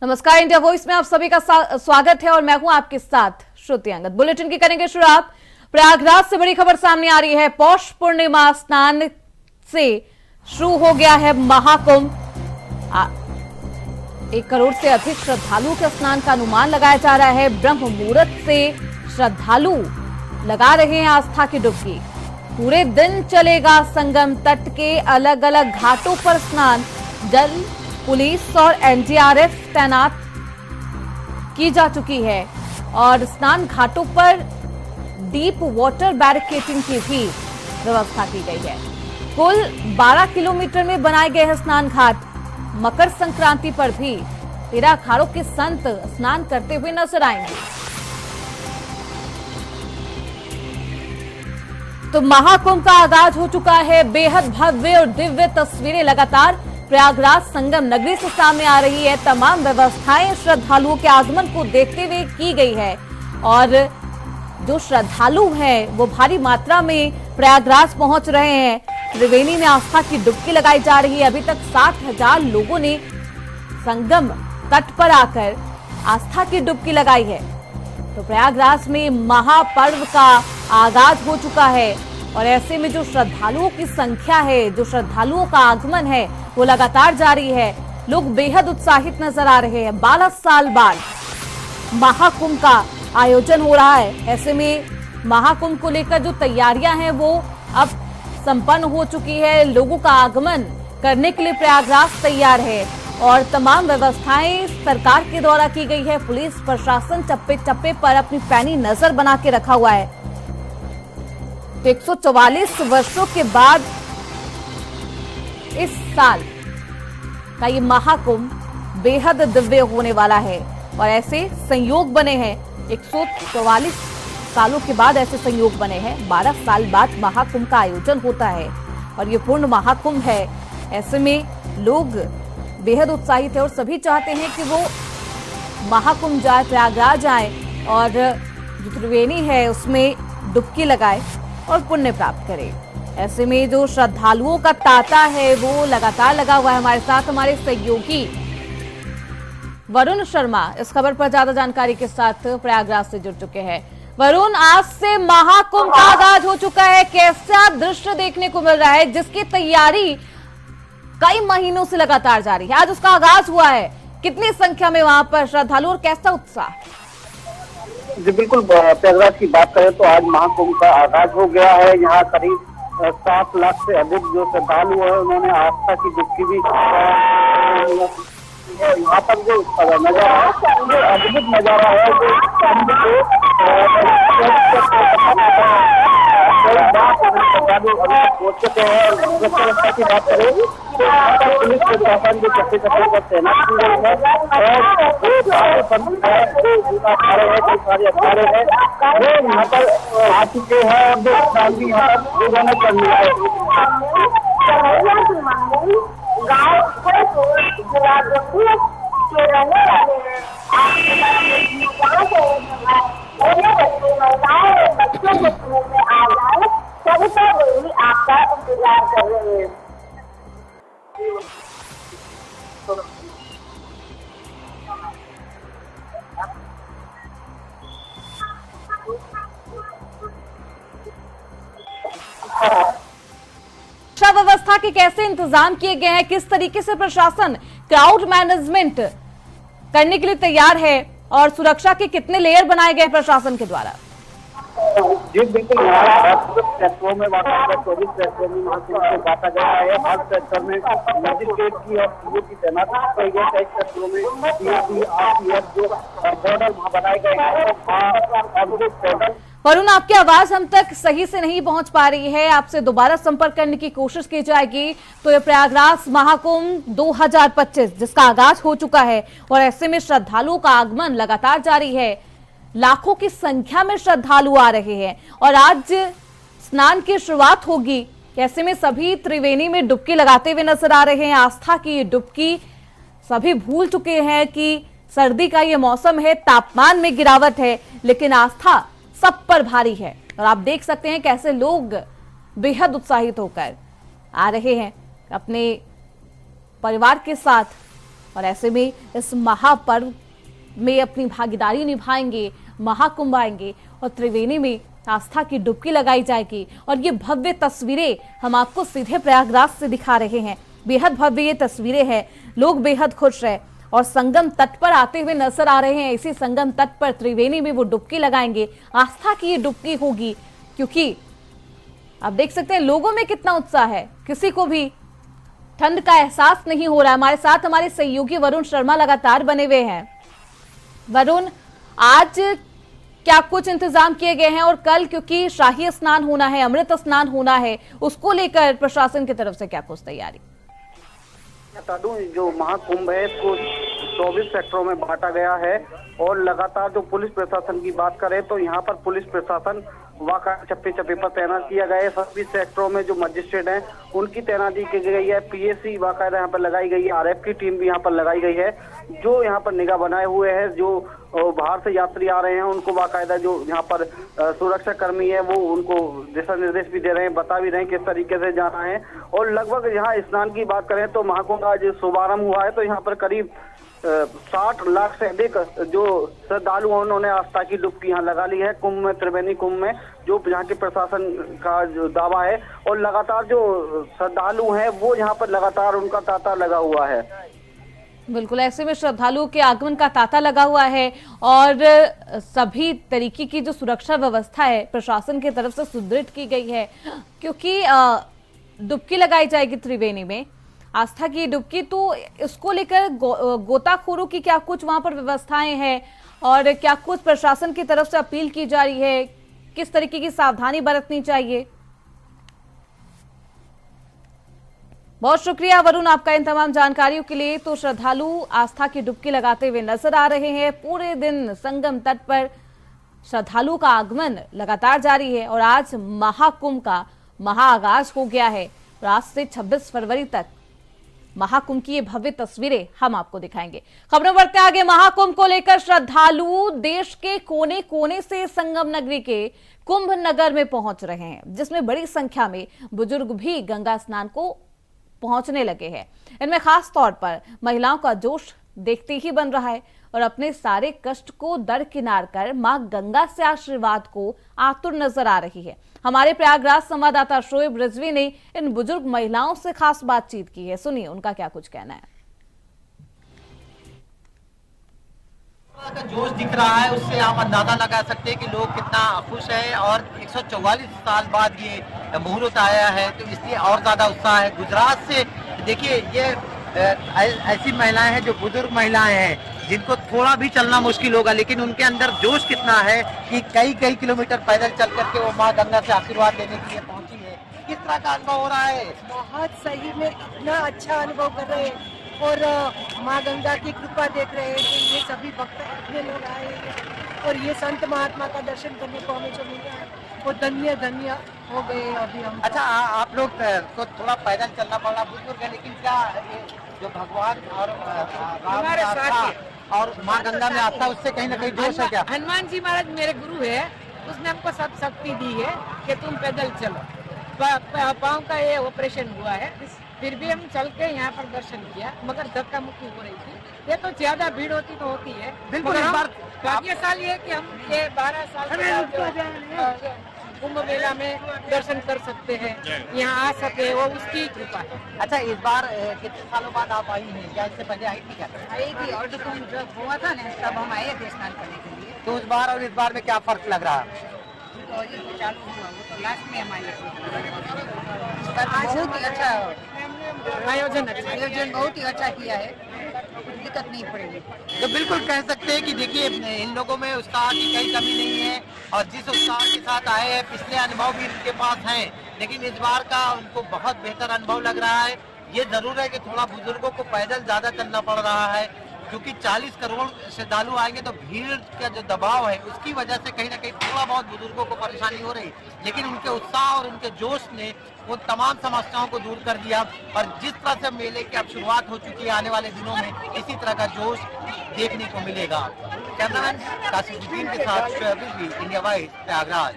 नमस्कार, India voice में आप सभी का स्वागत है और मैं हूं आपके साथ श्रुति अंगद। बुलेटिन की करेंगे शुरुआत। प्रयागराज से बड़ी खबर सामने आ रही है। पौष पूर्णिमा स्नान से शुरू हो गया है महाकुंभ। 1 करोड़ से अधिक श्रद्धालुओं के स्नान का अनुमान लगाया जा रहा है। ब्रह्म मुहूर्त से श्रद्धालु लगा रहे हैं आस्था की डुबकी। पूरे दिन चलेगा संगम तट के अलग अलग घाटों पर स्नान। जल पुलिस और एनडीआरएफ तैनात की जा चुकी है और स्नान घाटों पर डीप वाटर बैरिकेडिंग की भी व्यवस्था की गई है। कुल 12 किलोमीटर में बनाए गए हैं स्नान घाट। मकर संक्रांति पर भी 13 अखाड़ों के संत स्नान करते हुए नजर आएंगे। तो महाकुंभ का आगाज हो चुका है। बेहद भव्य और दिव्य तस्वीरें लगातार प्रयागराज संगम नगरी से सामने आ रही है। तमाम व्यवस्थाएं श्रद्धालुओं के आगमन को देखते हुए की गई है और जो श्रद्धालु हैं वो भारी मात्रा में प्रयागराज पहुंच रहे हैं। त्रिवेणी में आस्था की डुबकी लगाई जा रही है। अभी तक 60,000 लोगों ने संगम तट पर आकर आस्था की डुबकी लगाई है। तो प्रयागराज में महापर्व का आगाज हो चुका है और ऐसे में जो श्रद्धालुओं की संख्या है, जो श्रद्धालुओं का आगमन है वो लगातार जारी है। लोग बेहद उत्साहित नजर आ रहे हैं। 12 साल बाद महाकुंभ का आयोजन हो रहा है। ऐसे में महाकुंभ को लेकर जो तैयारियां हैं वो अब संपन्न हो चुकी है। लोगों का आगमन करने के लिए प्रयागराज तैयार है और तमाम व्यवस्थाएं सरकार के द्वारा की गई है। पुलिस प्रशासन चप्पे चप्पे पर अपनी पैनी नजर बना के रखा हुआ है। 144 वर्षों के बाद इस साल का ये महाकुंभ बेहद दिव्य होने वाला है और ऐसे संयोग बने हैं। 144 सालों के बाद ऐसे संयोग बने हैं। 12 साल बाद महाकुंभ का आयोजन होता है और ये पूर्ण महाकुंभ है। ऐसे में लोग बेहद उत्साहित है और सभी चाहते हैं कि वो महाकुंभ जाए, प्रयागराज आए और जो त्रिवेणी है उसमें डुबकी लगाए और पुण्य प्राप्त करे। ऐसे में जो श्रद्धालुओं का तांता है वो लगातार लगा हुआ है। हमारे साथ हमारे सहयोगी वरुण शर्मा इस खबर पर ज्यादा जानकारी के साथ प्रयागराज से जुड़ चुके हैं। वरुण, आज से महाकुंभ का आगाज हो चुका है। कैसा दृश्य देखने को मिल रहा है जिसकी तैयारी कई महीनों से लगातार जारी है। आज उसका आगाज हुआ है। कितनी संख्या में वहां पर श्रद्धालु और कैसा उत्साह? जी बिल्कुल, प्रयागराज की बात करें तो आज महाकुंभ का आगाज हो गया है। यहाँ करीब 7 लाख से अधिक जो श्रद्धालु है उन्होंने आस्था की डुबकी भी यहाँ पर जो नजारा है वो अद्भुत नजारा है। जो पहुंच चुके हैं और व्यवस्था की बात करें तो पुलिस प्रशासन जो चप्पे चप्पे पर तैनात की गई है और सारे अखाड़े हैं वो यहाँ पर आ चुके हैं और जो स्नान भी यहाँ पर उन्होंने कर लिया है। आपका इंतजार कर रहे हैं। सुरक्षा व्यवस्था के कैसे इंतजाम किए गए हैं? किस तरीके से प्रशासन क्राउड मैनेजमेंट करने के लिए तैयार है और सुरक्षा के कितने लेयर बनाए गए प्रशासन के द्वारा? जी बिल्कुल, सेक्टरों में 24 सेक्टरों में महाकुंभ को बांटा गया है। हर सेक्टर में मजिस्ट्रेट की और पुलिस की तैनाती की गई है। कई सेक्टरों में सीआरपीएफ जो बॉर्डर बनाए गए हैं। वरुण, आपकी आवाज हम तक सही से नहीं पहुंच पा रही है। आपसे दोबारा संपर्क करने की कोशिश की जाएगी। तो ये प्रयागराज महाकुंभ 2025 जिसका आगाज हो चुका है और ऐसे में श्रद्धालुओं का आगमन लगातार जारी है। लाखों की संख्या में श्रद्धालु आ रहे हैं और आज स्नान की शुरुआत होगी। ऐसे में सभी त्रिवेणी में डुबकी लगाते हुए नजर आ रहे हैं। आस्था की डुबकी सभी भूल चुके हैं कि सर्दी का ये मौसम है, तापमान में गिरावट है, लेकिन आस्था सब पर भारी है और आप देख सकते हैं कैसे लोग बेहद उत्साहित होकर आ रहे हैं अपने परिवार के साथ और ऐसे में इस महापर्व में अपनी भागीदारी निभाएंगे, महाकुंभ आएंगे और त्रिवेणी में आस्था की डुबकी लगाई जाएगी। और ये भव्य तस्वीरें हम आपको सीधे प्रयागराज से दिखा रहे हैं। बेहद भव्य ये तस्वीरें हैं, लोग बेहद खुश हैं और संगम तट पर आते हुए नजर आ रहे हैं। इसी संगम तट पर त्रिवेणी में वो डुबकी लगाएंगे, आस्था की ये डुबकी होगी, क्योंकि आप देख सकते हैं लोगों में कितना उत्साह है। किसी को भी ठंड का एहसास नहीं हो रहा है। हमारे साथ हमारे सहयोगी वरुण शर्मा लगातार बने हुए हैं। वरुण, आज क्या कुछ इंतजाम किए गए हैं और कल क्योंकि शाही स्नान होना है, अमृत स्नान होना है, उसको लेकर प्रशासन की तरफ से क्या कुछ तैयारी? बता दूं, जो महाकुंभ है इसको 24 सेक्टरों में बांटा गया है और लगातार जो पुलिस प्रशासन की बात करें तो यहाँ पर पुलिस प्रशासन वाका चप्पे चप्पे पर तैनात किया गया है। सभी सेक्टरों में जो मजिस्ट्रेट हैं उनकी तैनाती की गई है। पीएसी बाकायदा यहाँ पर लगाई गई है, आरएफ की टीम भी यहाँ पर लगाई गई है, जो यहाँ पर निगाह बनाए हुए है। जो बाहर से यात्री आ रहे हैं उनको बाकायदा जो यहाँ पर सुरक्षा कर्मी है वो उनको दिशा निर्देश भी दे रहे हैं, बता भी रहे हैं किस तरीके से जाना है। और लगभग यहाँ स्नान की बात करें तो महाकुंभ आज शुभारंभ हुआ है तो यहाँ पर करीब 60 लाख से अधिक जो श्रद्धालु हैं उन्होंने आस्था की डुबकी यहाँ लगा ली है कुंभ में, त्रिवेणी कुंभ में, जो यहाँ के प्रशासन का जो दावा है। और लगातार जो श्रद्धालु हैं वो यहाँ पर लगातार उनका तांता लगा हुआ है। बिल्कुल, ऐसे में श्रद्धालुओं के आगमन का तांता लगा हुआ है और सभी तरीके की जो सुरक्षा व्यवस्था है प्रशासन की तरफ से सुदृढ़ की गई है, क्योंकि डुबकी लगाई जाएगी त्रिवेणी में, आस्था की डुबकी। तो इसको लेकर गोताखोरों की क्या कुछ वहां पर व्यवस्थाएं हैं और क्या कुछ प्रशासन की तरफ से अपील की जा रही है, किस तरीके की सावधानी बरतनी चाहिए? बहुत शुक्रिया वरुण आपका इन तमाम जानकारियों के लिए। तो श्रद्धालु आस्था की डुबकी लगाते हुए नजर आ रहे हैं। पूरे दिन संगम तट पर श्रद्धालुओं का आगमन लगातार जारी है और आज महाकुंभ का महाआगाज हो गया है और आज से 26 फरवरी तक महाकुंभ की ये भव्य तस्वीरें हम आपको दिखाएंगे। खबरों बढ़ते आगे। महाकुंभ को लेकर श्रद्धालु देश के कोने कोने से संगम नगरी के कुंभ नगर में पहुंच रहे हैं, जिसमें बड़ी संख्या में बुजुर्ग भी गंगा स्नान को पहुंचने लगे हैं। इनमें खास तौर पर महिलाओं का जोश देखते ही बन रहा है और अपने सारे कष्ट को दरकिनार कर मां गंगा से आशीर्वाद को आतुर नजर आ रही है। हमारे प्रयागराज संवाददाता शोएब रिजवी ने इन बुजुर्ग महिलाओं से खास बातचीत की है, सुनिए उनका क्या कुछ कहना है। का जोश दिख रहा है, उससे आप अंदाजा लगा सकते हैं कि लोग कितना खुश हैं और 144 साल बाद ये मुहूर्त आया है तो इसलिए और ज्यादा उत्साह है। गुजरात से देखिए ये ऐसी महिलाएं हैं जो बुजुर्ग महिलाएं हैं जिनको थोड़ा भी चलना मुश्किल होगा, लेकिन उनके अंदर जोश कितना है कि कई कई किलोमीटर पैदल चल करके वो माँ गंगा से आशीर्वाद लेने के लिए पहुंची है। किस तरह का अनुभव हो रहा है? बहुत सही में इतना अच्छा अनुभव कर रहे हैं और माँ गंगा की कृपा देख रहे हैं कि ये सभी भक्त इतने लोग आए हैं और ये संत महात्मा का दर्शन करने को हमें जो मिला है वो धन्य धन्य हो गए अभी हम। अच्छा, आप लोग को थोड़ा पैदल चलना पड़ा, बुजुर्ग है, लेकिन क्या ये जो भगवान और राम में आस्था और माँ गंगा में आस्था उससे कहीं ना कहीं जोश है क्या? हनुमान जी महाराज मेरे गुरु है, उसने हमको सब शक्ति दी है कि तुम पैदल चलो। पाँव का ये ऑपरेशन हुआ है, फिर भी हम चल के यहाँ पर दर्शन किया, मगर धक्का मुक्की हो रही थी। ये तो ज्यादा भीड़ होती तो होती है, बिल्कुल। इस बार भाग्यशाली है कि हम ये 12 साल के कुंभ मेला में दर्शन कर सकते हैं, यहाँ आ सके, वो उसकी कृपा है। अच्छा, इस बार कितने सालों बाद आप आई हैं? क्या इससे पहले आई थी क्या? आई थी और तो जब हुआ था ना तब हम आए थे स्नान करने के लिए। तो उस बार और इस बार में क्या फर्क लग रहा है? तो चालू हुआ वो तो लास्ट में हमारे बहुत ही अच्छा आयोजन बहुत ही अच्छा किया है, दिक्कत नहीं पड़ेगी। तो बिल्कुल कह सकते हैं कि देखिए इन लोगों में उत्साह की कई कमी नहीं है और जिस उत्साह के साथ आए हैं, पिछले अनुभव भी इनके पास हैं, लेकिन इस बार का उनको बहुत बेहतर अनुभव लग रहा है। ये जरूर है कि थोड़ा बुजुर्गों को पैदल ज्यादा चलना पड़ रहा है, क्योंकि 40 करोड़ श्रद्धालु आएंगे तो भीड़ का जो दबाव है उसकी वजह से कहीं ना कहीं थोड़ा बहुत बुजुर्गों को परेशानी हो रही, लेकिन उनके उत्साह और उनके जोश ने वो तमाम समस्याओं को दूर कर दिया। और जिस तरह से मेले की अब शुरुआत हो चुकी है, आने वाले दिनों में इसी तरह का जोश देखने को मिलेगा। कैमरामैन कासिमुद्दीन के साथ शोएब रिजवी, इंडिया वाइड, प्रयागराज।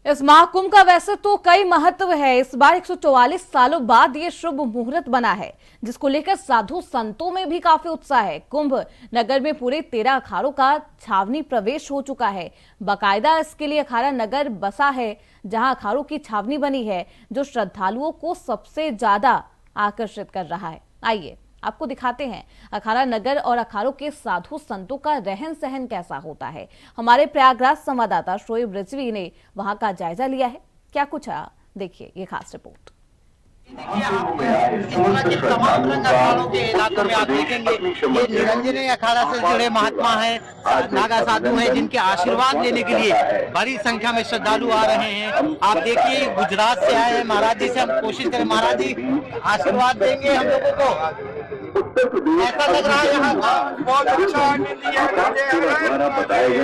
इस महाकुंभ का वैसे तो कई महत्व है। इस बार 144 सालों बाद ये शुभ मुहूर्त बना है, जिसको लेकर साधु संतों में भी काफी उत्साह है। कुंभ नगर में पूरे 13 अखाड़ों का छावनी प्रवेश हो चुका है। बाकायदा इसके लिए अखाड़ा नगर बसा है, जहां अखाड़ों की छावनी बनी है, जो श्रद्धालुओं को सबसे ज्यादा आकर्षित कर रहा है। आइए आपको दिखाते हैं अखाड़ा नगर और अखाड़ों के साधु संतों का रहन सहन कैसा होता है। हमारे प्रयागराज संवाददाता शोएब रिजवी ने वहां का जायजा लिया है। क्या कुछ है, देखिए ये खास रिपोर्ट। देखिए आप इस तरह के तमाम रंग अखाड़ों के इलाकों में आप देखेंगे ये निरंजनी अखाड़ा से जुड़े महात्मा हैं, नागा साधु हैं, जिनके आशीर्वाद लेने के लिए बड़ी संख्या में श्रद्धालु आ रहे हैं। आप देखिए गुजरात से आए हैं महाराज जी से हम कोशिश करें, महाराज जी आशीर्वाद देंगे हम लोगों को। ऐसा लग रहा है यहाँ बहुत अच्छा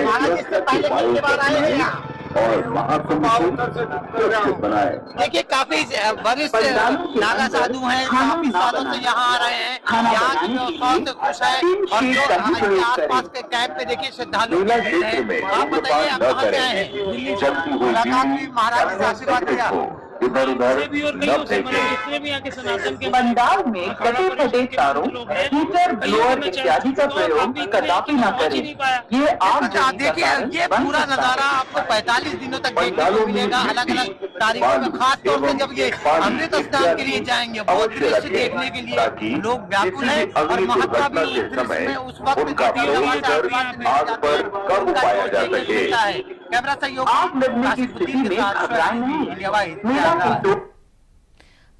महाराज जी से पहले कितनी बार आए हैं यहाँ और देखिए काफी वरिष्ठ नागा साधु हैं, काफी सालों से यहाँ आ रहे हैं, यहाँ की व्यवस्थाओं से खुश है। और जो आसपास के कैंप पे देखिए श्रद्धालु हैं। आप बताइए आप कहाँ से आए हैं? दिल्ली से मुलाकात हुई, महाराज जी से आशीर्वाद दिया। इधर उधर पंडाल में कटे फटे तारों, हीटर, ब्लोअर इत्यादि का प्रयोग कदापि न करें। ये आप देखिए ये पूरा नजारा आपको 45 दिनों तक देखने को मिलेगा, अलग अलग तारीखों में। खास तौर से जब ये अमृत स्नान के लिए जाएंगे, बहुत दृश्य देखने के लिए लोग व्याकुल हैं। और महात्मा भी उस दृश्य में उस वक्त कैमरा सहयोग आग लगने की स्थिति में घबराएं नहीं।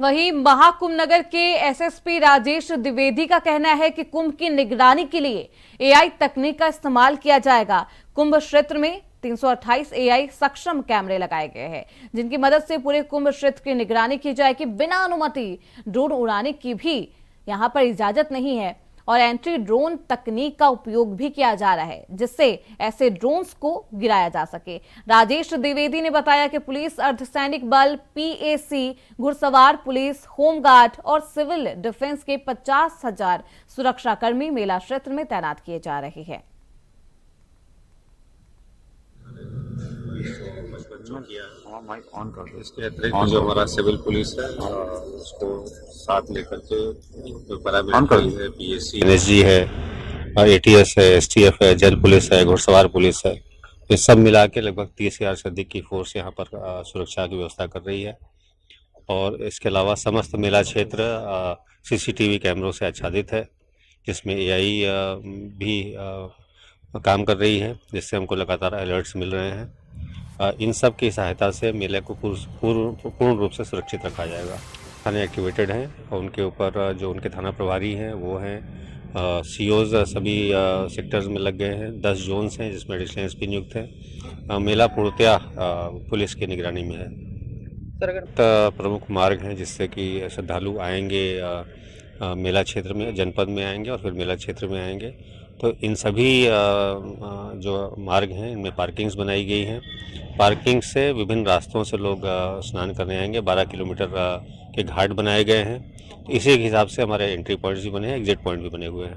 वहीं महाकुंभ नगर के एसएसपी राजेश द्विवेदी का कहना है कि कुंभ की निगरानी के लिए एआई तकनीक का इस्तेमाल किया जाएगा। कुंभ क्षेत्र में 328 एआई सक्षम कैमरे लगाए गए हैं, जिनकी मदद से पूरे कुंभ क्षेत्र की निगरानी की जाएगी। बिना अनुमति ड्रोन उड़ाने की भी यहां पर इजाजत नहीं है और एंटी ड्रोन तकनीक का उपयोग भी किया जा रहा है, जिससे ऐसे ड्रोन्स को गिराया जा सके। राजेश द्विवेदी ने बताया कि पुलिस, अर्धसैनिक बल, पीएसी, घुड़सवार पुलिस, होमगार्ड और सिविल डिफेंस के 50,000 सुरक्षाकर्मी मेला क्षेत्र में तैनात किए जा रहे हैं। इसके अतिरिक्त जो हमारा सिविल पुलिस है उसको साथ लेकर के पैरामिलिट्री है, पीएससी, एनएसजी है, एटीएस है, एसटीएफ है, जल पुलिस है, घुड़सवार पुलिस है, ये सब मिला के लगभग 30,000 से अधिक की फोर्स यहाँ पर सुरक्षा की व्यवस्था कर रही है। और इसके अलावा समस्त मेला क्षेत्र सीसीटीवी कैमरों से आच्छादित है, जिसमें एआई भी काम कर रही है, जिससे हमको लगातार अलर्ट्स मिल रहे हैं। इन सब की सहायता से मेले को पूर्ण रूप से सुरक्षित रखा जाएगा। थाने एक्टिवेटेड हैं और उनके ऊपर जो उनके थाना प्रभारी हैं वो हैं, सीओज सभी सेक्टर्स में लग गए हैं। 10 जोन्स हैं जिसमें एडिशनल एसपी नियुक्त हैं। मेला पूर्णतया पुलिस की निगरानी में है। प्रमुख मार्ग हैं जिससे कि श्रद्धालु आएंगे मेला क्षेत्र में, जनपद में आएंगे और फिर मेला क्षेत्र में आएंगे। तो इन सभी जो मार्ग हैं इनमें पार्किंग्स बनाई गई हैं। पार्किंग से विभिन्न रास्तों से लोग स्नान करने आएंगे। 12 किलोमीटर के घाट बनाए गए हैं। तो इसी के हिसाब से हमारे एंट्री पॉइंट्स भी बने हैं, एग्जिट पॉइंट भी बने हुए हैं।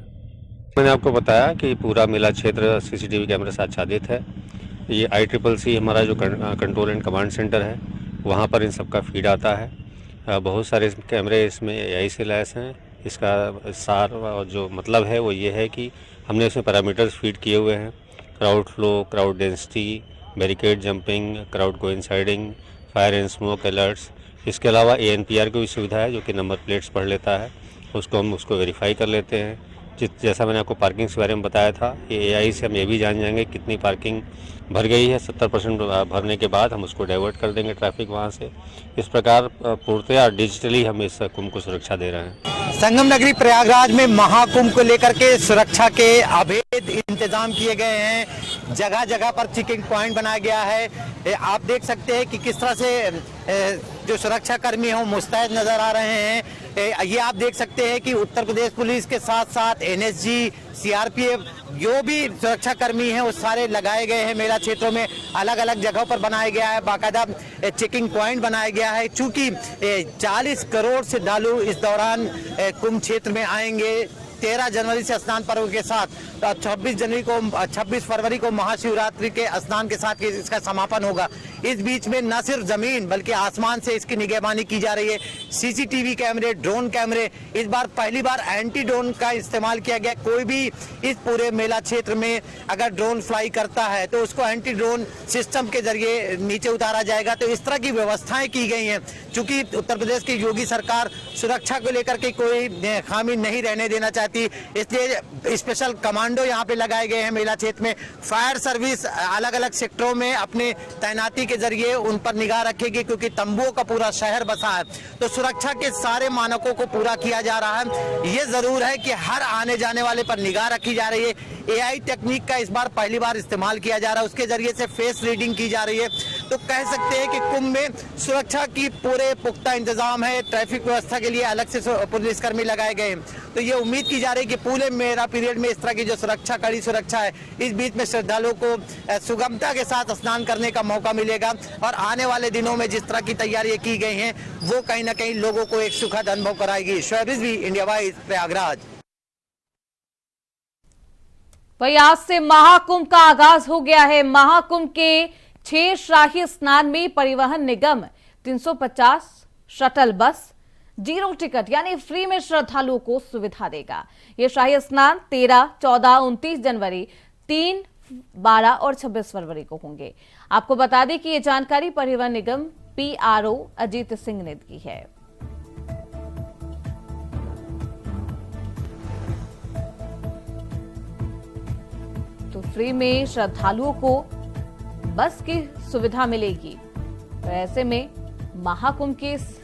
मैंने आपको बताया कि पूरा मेला क्षेत्र सीसीटीवी कैमरे से आच्छादित है। ये ICCC हमारा जो कंट्रोल एंड कमांड सेंटर है, वहाँ पर इन सबका फीड आता है। बहुत सारे कैमरे इसमें AI से लैस हैं। इसका सार जो मतलब है वो ये है कि हमने इसमें पैरामीटर्स फीड किए हुए हैं: crowd flow, crowd density, barricade jumping, crowd coinciding, fire and smoke alerts. इसके अलावा ANPR की भी सुविधा है जो कि नंबर प्लेट्स पढ़ लेता है, हम उसको वेरीफाई कर लेते हैं। जैसा मैंने आपको पार्किंग के बारे में बताया था, ये AI से हम ये भी जान जाएंगे कितनी पार्किंग भर गई है। 70% भरने के बाद हम उसको डाइवर्ट कर देंगे ट्रैफिक वहाँ से। इस प्रकार पूर्णतया डिजिटली हम इस कुंभ को सुरक्षा दे रहे हैं। संगम नगरी प्रयागराज में महाकुंभ को लेकर के सुरक्षा के अभेद इंतजाम किए गए हैं। जगह जगह पर चेकिंग पॉइंट बनाया गया है। आप देख सकते हैं कि किस तरह से जो सुरक्षा कर्मी हैं वो मुस्तैद नजर आ रहे हैं। ये आप देख सकते हैं कि उत्तर प्रदेश पुलिस के साथ साथ NSG, CRPF जो भी सुरक्षा कर्मी हैं वो सारे लगाए गए हैं। मेला क्षेत्रों में अलग अलग जगहों पर बनाया गया है, बाकायदा चेकिंग पॉइंट बनाया गया है। चूंकि 40 करोड़ श्रद्धालु इस दौरान कुंभ क्षेत्र में आएंगे, 13 जनवरी से स्नान पर्व के साथ 26 फरवरी को महाशिवरात्रि के स्नान के साथ इसका समापन होगा। इस बीच में न सिर्फ जमीन बल्कि आसमान से इसकी निगहबानी की जा रही है। सीसीटीवी कैमरे, ड्रोन कैमरे, इस बार पहली बार एंटी ड्रोन का इस्तेमाल किया गया। कोई भी इस पूरे मेला क्षेत्र में अगर ड्रोन फ्लाई करता है तो उसको एंटी ड्रोन सिस्टम के जरिए नीचे उतारा जाएगा। तो इस तरह की व्यवस्थाएं की गई हैं। चूंकि उत्तर प्रदेश की योगी सरकार सुरक्षा को लेकर के कोई खामी नहीं रहने देना चाहती, इसलिए स्पेशल कमांडो यहाँ पे लगाए गए हैं। मेला क्षेत्र में फायर सर्विस अलग अलग सेक्टरों में अपने तैनाती के जरिए उन पर निगाह रखेगी, क्योंकि तंबुओं का पूरा शहर बसा है। तो सुरक्षा के सारे मानकों को पूरा किया जा रहा है। ये जरूर है कि हर आने जाने वाले पर निगाह रखी जा रही है। AI टेक्निक का इस बार पहली बार इस्तेमाल किया जा रहा है, उसके जरिए से फेस रीडिंग की जा रही है। तो कह सकते हैं कि कुंभ में सुरक्षा की पूरे पुख्ता इंतजाम है। ट्रैफिक व्यवस्था के लिए अलग से पुलिसकर्मी लगाए गए हैं। तो ये उम्मीद की जा रही है कि पूरे मेला पीरियड में इस तरह की जो सुरक्षा, कड़ी सुरक्षा है, इस बीच में श्रद्धालुओं को सुगमता के साथ स्नान करने का मौका मिलेगा। और आने वाले दिनों में जिस तरह की तैयारियां की गई हैं वो कहीं ना कहीं लोगों को एक सुखद अनुभव कराएगी। Shoaib Rizvi, India wise, Prayagraj. वही आज से महाकुंभ का आगाज हो गया है। महाकुंभ के 6 शाही स्नान में परिवहन निगम 350 शटल बस 0 टिकट यानी फ्री में श्रद्धालुओं को सुविधा देगा। ये शाही स्नान 13, 14, 29 जनवरी, 3, 12 और 26 फरवरी को होंगे। आपको बता दें कि ये जानकारी परिवहन निगम PRO अजीत सिंह ने दी है। तो फ्री में श्रद्धालुओं को बस की सुविधा मिलेगी। तो ऐसे में महाकुंभ के इस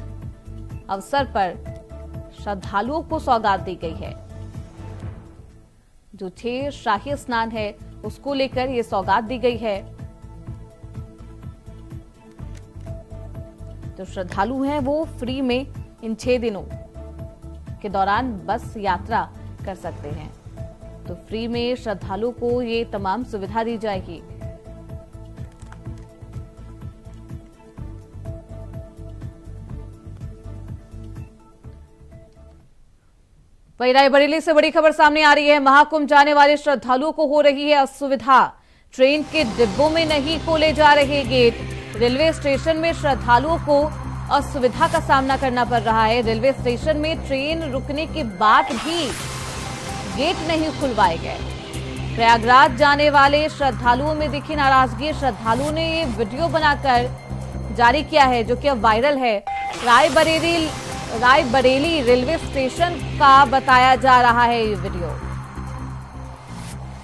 अवसर पर श्रद्धालुओं को सौगात दी गई है। जो 6 शाही स्नान है उसको लेकर यह सौगात दी गई है। तो श्रद्धालु हैं वो फ्री में इन 6 दिनों के दौरान बस यात्रा कर सकते हैं। तो फ्री में श्रद्धालुओं को ये तमाम सुविधा दी जाएगी। वहीं रायबरेली से बड़ी खबर सामने आ रही है। महाकुंभ जाने वाले श्रद्धालुओं को हो रही है असुविधा। ट्रेन के डिब्बों में नहीं खोले जा रहे गेट। रेलवे स्टेशन में श्रद्धालुओं को असुविधा का सामना करना पड़ रहा है। रेलवे स्टेशन में ट्रेन रुकने के बाद भी गेट नहीं खुलवाए गए। प्रयागराज जाने वाले श्रद्धालुओं में दिखी नाराजगी। श्रद्धालुओं ने ये वीडियो बनाकर जारी किया है जो कि अब वायरल है। रायबरेली रेलवे स्टेशन का बताया जा रहा है ये वीडियो,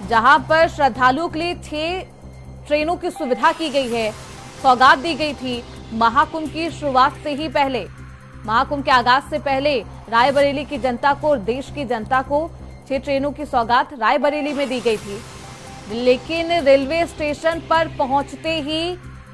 जहां पर श्रद्धालुओं के लिए 6 ट्रेनों की सुविधा की गई है। सौगात दी गई थी महाकुंभ की शुरुआत से ही पहले, महाकुंभ के आगाज से पहले रायबरेली की जनता को और देश की जनता को 6 ट्रेनों की सौगात रायबरेली में दी गई थी। लेकिन रेलवे स्टेशन पर पहुंचते ही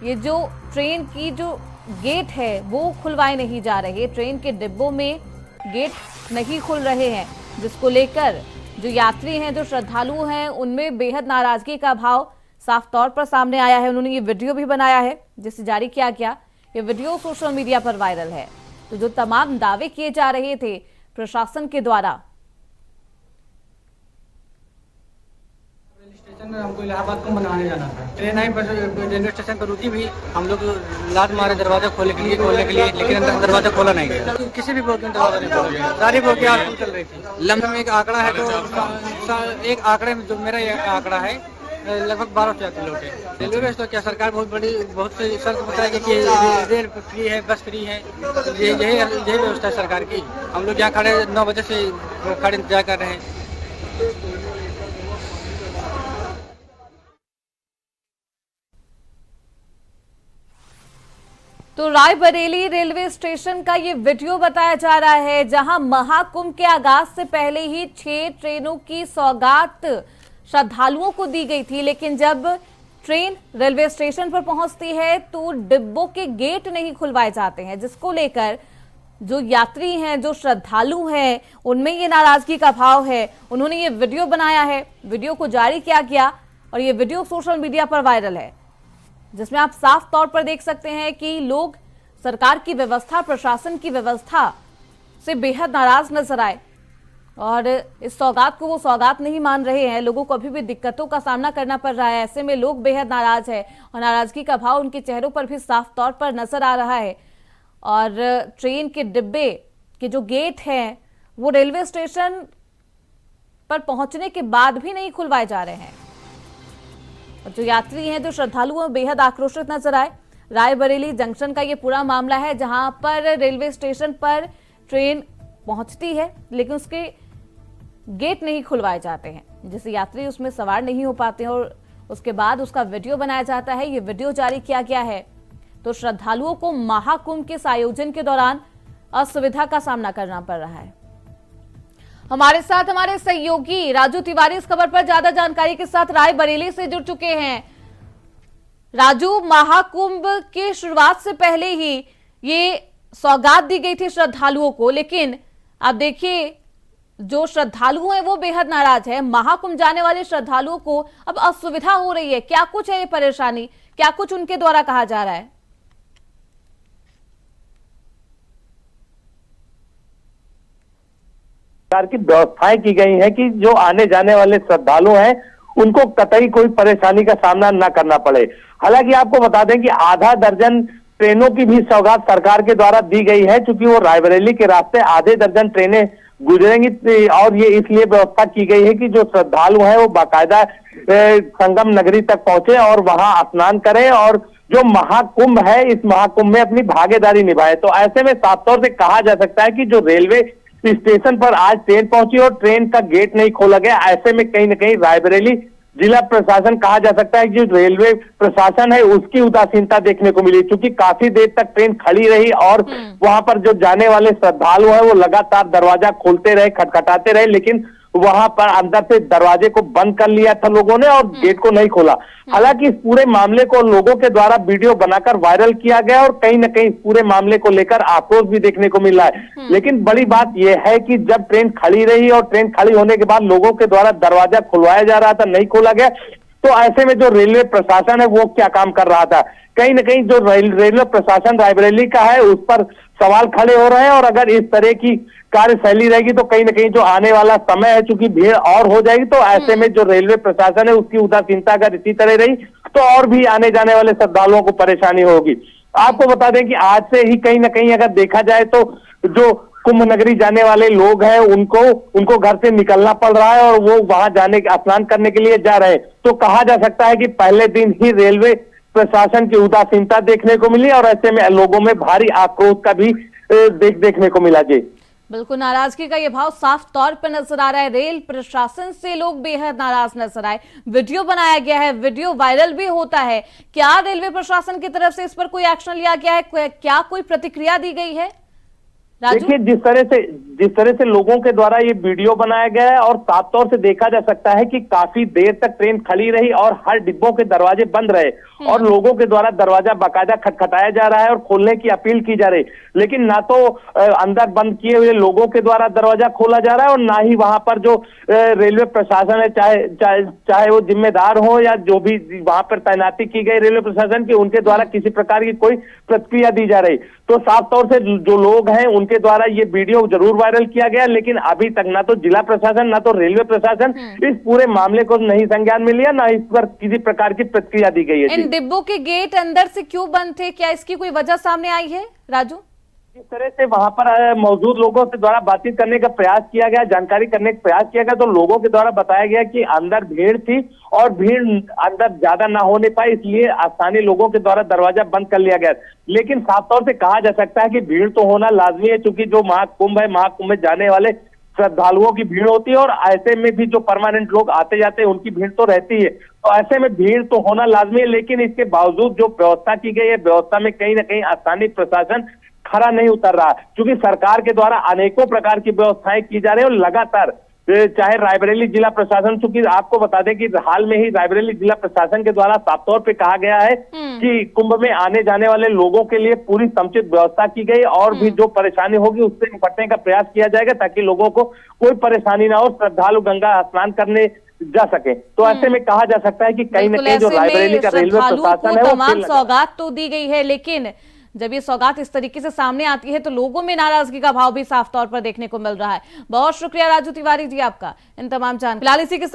ये जो ट्रेन की जो गेट है वो खुलवाए नहीं जा रहे। ट्रेन के डिब्बों में गेट नहीं खुल रहे हैं, जिसको लेकर जो यात्री हैं, जो श्रद्धालु हैं, उनमें बेहद नाराजगी का भाव साफ तौर पर सामने आया है। उन्होंने ये वीडियो भी बनाया है जिसे जारी किया गया। ये वीडियो सोशल मीडिया पर वायरल है। तो जो तमाम दावे किए जा रहे थे प्रशासन के द्वारा, हमको इलाहाबाद को बनाने जाना था। ट्रेन आई पर रेलवे स्टेशन पर रुकी भी, हम लोग लात मारे दरवाजा खोलने के लिए, लेकिन दरवाजा खोला नहीं गया। किसी भी बोगी दरवाजा नहीं खोला गया। सारी बोगियां चल रही थी। लंबे एक आंकड़ा है, तो एक आंकड़े में जो मेरा आंकड़ा है लगभग 1200 किलो के। रेलवे तो क्या सरकार बहुत सी शर्त बताएगी कि रेल फ्री है, बस फ्री है। यही व्यवस्था है सरकार की। हम लोग यहाँ खड़े 9 बजे से खड़े इंतजार कर रहे हैं। तो रायबरेली रेलवे स्टेशन का ये वीडियो बताया जा रहा है, जहां महाकुंभ के आगाज से पहले ही 6 ट्रेनों की सौगात श्रद्धालुओं को दी गई थी। लेकिन जब ट्रेन रेलवे स्टेशन पर पहुंचती है तो डिब्बों के गेट नहीं खुलवाए जाते हैं, जिसको लेकर जो यात्री हैं, जो श्रद्धालु हैं, उनमें ये नाराजगी का भाव है। उन्होंने ये वीडियो बनाया है, वीडियो को जारी किया गया और ये वीडियो सोशल मीडिया पर वायरल है, जिसमें आप साफ तौर पर देख सकते हैं कि लोग सरकार की व्यवस्था, प्रशासन की व्यवस्था से बेहद नाराज नजर आए। और इस सौगात को वो सौगात नहीं मान रहे हैं। लोगों को अभी भी दिक्कतों का सामना करना पड़ रहा है। ऐसे में लोग बेहद नाराज है और नाराजगी का भाव उनके चेहरों पर भी साफ तौर पर नजर आ रहा है। और ट्रेन के डिब्बे के जो गेट हैं वो रेलवे स्टेशन पर पहुंचने के बाद भी नहीं खुलवाए जा रहे हैं। और जो यात्री हैं, जो श्रद्धालु हैं, बेहद आक्रोशित नजर आए। रायबरेली जंक्शन का ये पूरा मामला है, जहां पर रेलवे स्टेशन पर ट्रेन पहुंचती है लेकिन उसके गेट नहीं खुलवाए जाते हैं, जिससे यात्री उसमें सवार नहीं हो पाते हैं और उसके बाद उसका वीडियो बनाया जाता है। ये वीडियो जारी किया गया है तो श्रद्धालुओं को महाकुंभ के आयोजन के दौरान असुविधा का सामना करना पड़ रहा है। हमारे साथ हमारे सहयोगी राजू तिवारी इस खबर पर ज्यादा जानकारी के साथ रायबरेली से जुड़ चुके हैं। राजू, महाकुंभ की शुरुआत से पहले ही ये सौगात दी गई थी श्रद्धालुओं को, लेकिन अब देखिए जो श्रद्धालु हैं वो बेहद नाराज है। महाकुंभ जाने वाले श्रद्धालुओं को अब असुविधा हो रही है। क्या कुछ है ये परेशानी, क्या कुछ उनके द्वारा कहा जा रहा है? की व्यवस्थाएं की गई हैं कि जो आने जाने वाले श्रद्धालु हैं उनको कतई कोई परेशानी का सामना न करना पड़े। हालांकि आपको बता दें कि आधा दर्जन ट्रेनों की भी सौगात सरकार के द्वारा दी गई है, क्योंकि वो रायबरेली के रास्ते आधे दर्जन ट्रेनें गुजरेंगी और ये इसलिए व्यवस्था की गई है कि जो श्रद्धालु हैं वो बाकायदा संगम नगरी तक पहुंचे और वहां स्नान करें और जो महाकुंभ है इस महाकुंभ में अपनी भागीदारी निभाए। तो ऐसे में साफ तौर से कहा जा सकता है कि जो रेलवे स्टेशन पर आज ट्रेन पहुंची और ट्रेन का गेट नहीं खोला गया, ऐसे में कहीं न कहीं रायबरेली जिला प्रशासन कहा जा सकता है कि जो रेलवे प्रशासन है उसकी उदासीनता देखने को मिली, क्योंकि काफी देर तक ट्रेन खड़ी रही और वहां पर जो जाने वाले श्रद्धालु हैं वो लगातार दरवाजा खोलते रहे, खटखटाते रहे, लेकिन वहां पर अंदर से दरवाजे को बंद कर लिया था लोगों ने और गेट को नहीं खोला। हालांकि इस पूरे मामले को लोगों के द्वारा वीडियो बनाकर वायरल किया गया और कहीं न कहीं इस पूरे मामले को लेकर आक्रोश भी देखने को मिल रहा है। लेकिन बड़ी बात यह है कि जब ट्रेन खड़ी रही और ट्रेन खड़ी होने के बाद लोगों के द्वारा दरवाजा खुलवाया जा रहा था, नहीं खोला गया, तो ऐसे में जो रेलवे प्रशासन है वो क्या काम कर रहा था? कहीं न कहीं जो रेलवे प्रशासन रायबरेली का है उस पर सवाल खड़े हो रहे हैं और अगर इस तरह की कार्यशैली रहेगी तो कहीं न कहीं जो आने वाला समय है, चूंकि भीड़ और हो जाएगी, तो ऐसे में जो रेलवे प्रशासन है उसकी उदासीनता अगर इसी तरह रही तो और भी आने जाने वाले श्रद्धालुओं को परेशानी होगी। आपको बता दें कि आज से ही कहीं न कहीं अगर देखा जाए तो जो कुंभ नगरी जाने वाले लोग हैं उनको घर से निकलना पड़ रहा है और वो वहां जाने स्नान करने के लिए जा रहे हैं। तो कहा जा सकता है कि पहले दिन ही रेलवे प्रशासन की उदासीनता देखने को मिली और ऐसे में लोगों में भारी आक्रोश का भी देखने को मिला। जी बिल्कुल, नाराजगी का ये भाव साफ तौर पर नजर आ रहा है। रेल प्रशासन से लोग बेहद नाराज नजर आए। वीडियो बनाया गया है, वीडियो वायरल भी होता है। क्या रेलवे प्रशासन की तरफ से इस पर कोई एक्शन लिया गया है? क्या कोई प्रतिक्रिया दी गई है? देखिए, जिस तरह से लोगों के द्वारा ये वीडियो बनाया गया है और साफ तौर से देखा जा सकता है कि काफी देर तक ट्रेन खड़ी रही और हर डिब्बों के दरवाजे बंद रहे और लोगों के द्वारा दरवाजा बाकायदा खटखटाया जा रहा है और खोलने की अपील की जा रही, लेकिन ना तो अंदर बंद किए हुए लोगों के द्वारा दरवाजा खोला जा रहा है और ना ही वहां पर जो रेलवे प्रशासन है, चाहे वो जिम्मेदार हो या जो भी वहां पर तैनाती की गई रेलवे प्रशासन की, उनके द्वारा किसी प्रकार की कोई प्रतिक्रिया दी जा रही। तो साफ तौर से जो लोग हैं उनके द्वारा ये वीडियो जरूर वायरल किया गया, लेकिन अभी तक ना तो जिला प्रशासन ना तो रेलवे प्रशासन इस पूरे मामले को नहीं संज्ञान में लिया, ना इस पर किसी प्रकार की प्रतिक्रिया दी गई है। इन डिब्बों के गेट अंदर से क्यों बंद थे? क्या इसकी कोई वजह सामने आई है राजू? इस तरह से वहां पर मौजूद लोगों से द्वारा बातचीत करने का प्रयास किया गया, जानकारी करने का प्रयास किया गया, तो लोगों के द्वारा बताया गया कि अंदर भीड़ थी और भीड़ अंदर ज्यादा ना होने पाई, इसलिए स्थानीय लोगों के द्वारा दरवाजा बंद कर लिया गया। लेकिन साफ तौर से कहा जा सकता है कि भीड़ तो होना लाजमी है, क्योंकि जो महाकुंभ है, महाकुंभ में जाने वाले श्रद्धालुओं की भीड़ होती है और ऐसे में भी जो परमानेंट लोग आते जाते हैं उनकी भीड़ तो रहती है, तो ऐसे में भीड़ तो होना लाजमी है। लेकिन इसके बावजूद जो व्यवस्था की गई है, व्यवस्था में कहीं ना कहीं स्थानीय प्रशासन खरा नहीं उतर रहा, क्योंकि सरकार के द्वारा अनेकों प्रकार की व्यवस्थाएं की जा रही है और लगातार चाहे रायबरेली जिला प्रशासन, चूंकि आपको बता दें कि हाल में ही रायबरेली जिला प्रशासन के द्वारा साफ तौर पे कहा गया है कि कुंभ में आने जाने वाले लोगों के लिए पूरी समुचित व्यवस्था की गई और भी जो परेशानी होगी उससे निपटने का प्रयास किया जाएगा ताकि लोगों को कोई परेशानी ना हो, श्रद्धालु गंगा स्नान करने जा सके। तो ऐसे में कहा जा सकता है कि कहीं ना कहीं जो रायबरेली का रेलवे प्रशासन है वो तमाम सौगात तो दी गई है, लेकिन जब ये सौगात इस तरीके से सामने आती है तो लोगों में नाराजगी का भाव भी साफ तौर पर देखने को मिल रहा है। बहुत शुक्रिया राजू तिवारी जी आपका इन तमाम जानकारी। फिलहाल इसी के साथ